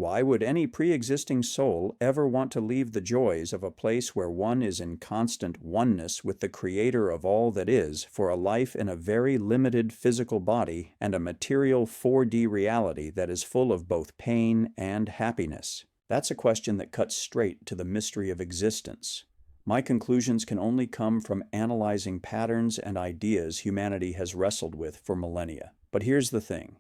Why would any pre-existing soul ever want to leave the joys of a place where one is in constant oneness with the Creator of all that is for a life in a very limited physical body and a material 4D reality that is full of both pain and happiness? That's a question that cuts straight to the mystery of existence. My conclusions can only come from analyzing patterns and ideas humanity has wrestled with for millennia. But here's the thing.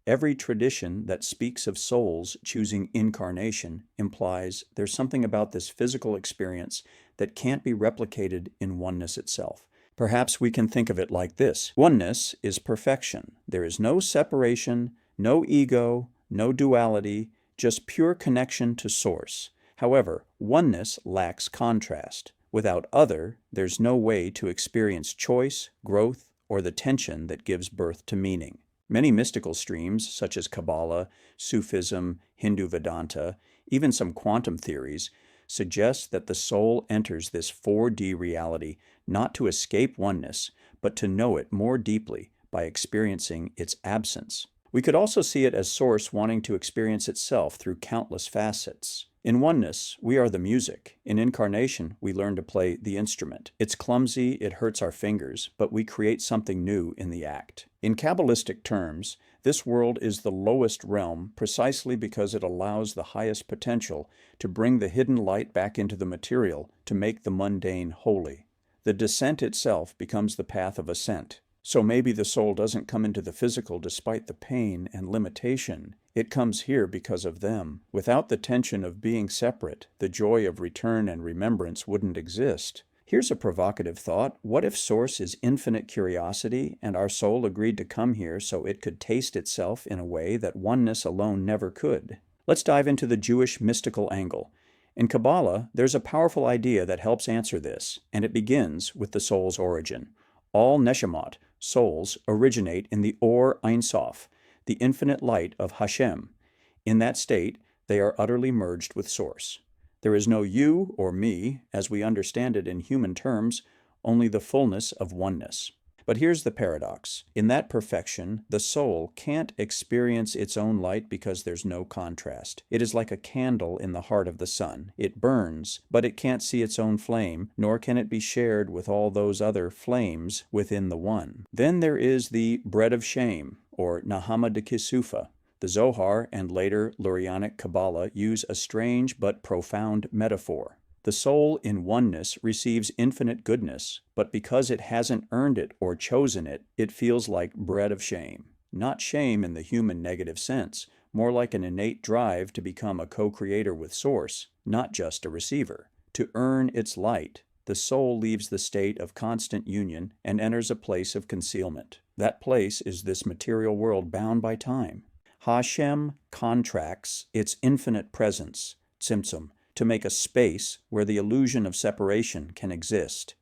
Every tradition that speaks of souls choosing incarnation implies there's something about this physical experience that can't be replicated in oneness itself. Perhaps we can think of it like this. Oneness is perfection. There is no separation, no ego, no duality, just pure connection to Source. However, oneness lacks contrast. Without other, there's no way to experience choice, growth, or the tension that gives birth to meaning. Many mystical streams, such as Kabbalah, Sufism, Hindu Vedanta, even some quantum theories, suggest that the soul enters this 4D reality not to escape oneness, but to know it more deeply by experiencing its absence. We could also see it as Source wanting to experience itself through countless facets. In oneness, we are the music. In incarnation, we learn to play the instrument. It's clumsy, it hurts our fingers, but we create something new in the act. In Kabbalistic terms, this world is the lowest realm precisely because it allows the highest potential to bring the hidden light back into the material to make the mundane holy. The descent itself becomes the path of ascent. So maybe the soul doesn't come into the physical despite the pain and limitation. It comes here because of them. Without the tension of being separate, the joy of return and remembrance wouldn't exist. Here's a provocative thought. What if Source is infinite curiosity and our soul agreed to come here so it could taste itself in a way that oneness alone never could? Let's dive into the Jewish mystical angle. In Kabbalah, there's a powerful idea that helps answer this, and it begins with the soul's origin. All neshamot, souls, originate in the Or Ein Sof, the infinite light of Hashem. In that state, they are utterly merged with Source. There is no you or me, as we understand it in human terms, only the fullness of oneness. But here's the paradox. In that perfection, the soul can't experience its own light because there's no contrast. It is like a candle in the heart of the sun. It burns, but it can't see its own flame, nor can it be shared with all those other flames within the one. Then there is the bread of shame, or Nahama de Kisufa. The Zohar and later Lurianic Kabbalah use a strange but profound metaphor. The soul in oneness receives infinite goodness, but because it hasn't earned it or chosen it, it feels like bread of shame. Not shame in the human negative sense, more like an innate drive to become a co-creator with Source, not just a receiver. To earn its light, the soul leaves the state of constant union and enters a place of concealment. That place is this material world bound by time. Hashem contracts its infinite presence, tzimtzum, to make a space where the illusion of separation can exist.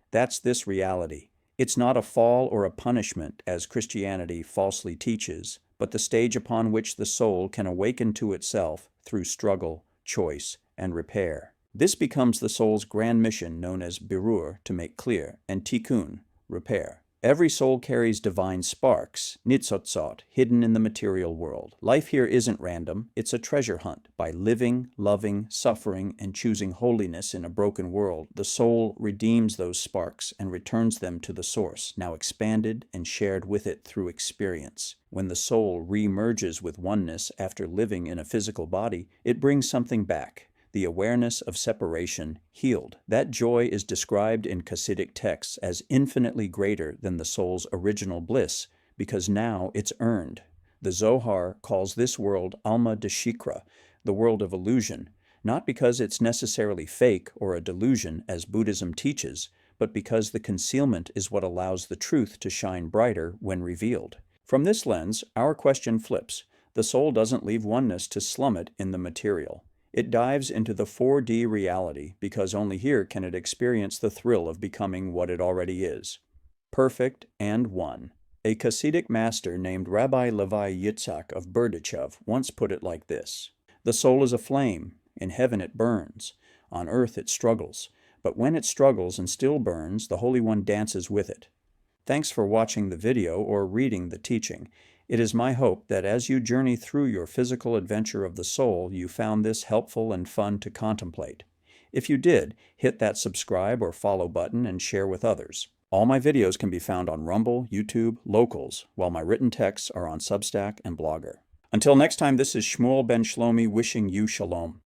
That's this reality. It's not a fall or a punishment, as Christianity falsely teaches, but the stage upon which the soul can awaken to itself through struggle, choice, and repair. This becomes the soul's grand mission known as birur, to make clear, and tikkun, repair. Every soul carries divine sparks, nitzotzot, hidden in the material world. Life here isn't random, it's a treasure hunt. By living, loving, suffering, and choosing holiness in a broken world, the soul redeems those sparks and returns them to the Source, now expanded and shared with it through experience. When the soul re-merges with oneness after living in a physical body, it brings something back. The awareness of separation healed. That joy is described in Hasidic texts as infinitely greater than the soul's original bliss, because now it's earned. The Zohar calls this world Alma de Shikra, the world of illusion, not because it's necessarily fake or a delusion, as Buddhism teaches, but because the concealment is what allows the truth to shine brighter when revealed. From this lens, our question flips. The soul doesn't leave oneness to slum it in the material. It dives into the 4D reality because only here can it experience the thrill of becoming what it already is. Perfect and one. A Hasidic master named Rabbi Levi Yitzhak of Berdichev once put it like this: "The soul is a flame. In heaven it burns. On earth it struggles. But when it struggles and still burns, the Holy One dances with it." Thanks for watching the video or reading the teaching. It is my hope that as you journey through your physical adventure of the soul, you found this helpful and fun to contemplate. If you did, hit that subscribe or follow button and share with others. All my videos can be found on Rumble, YouTube, Locals, while my written texts are on Substack and Blogger. Until next time, this is Shmuel ben Shlomi wishing you shalom.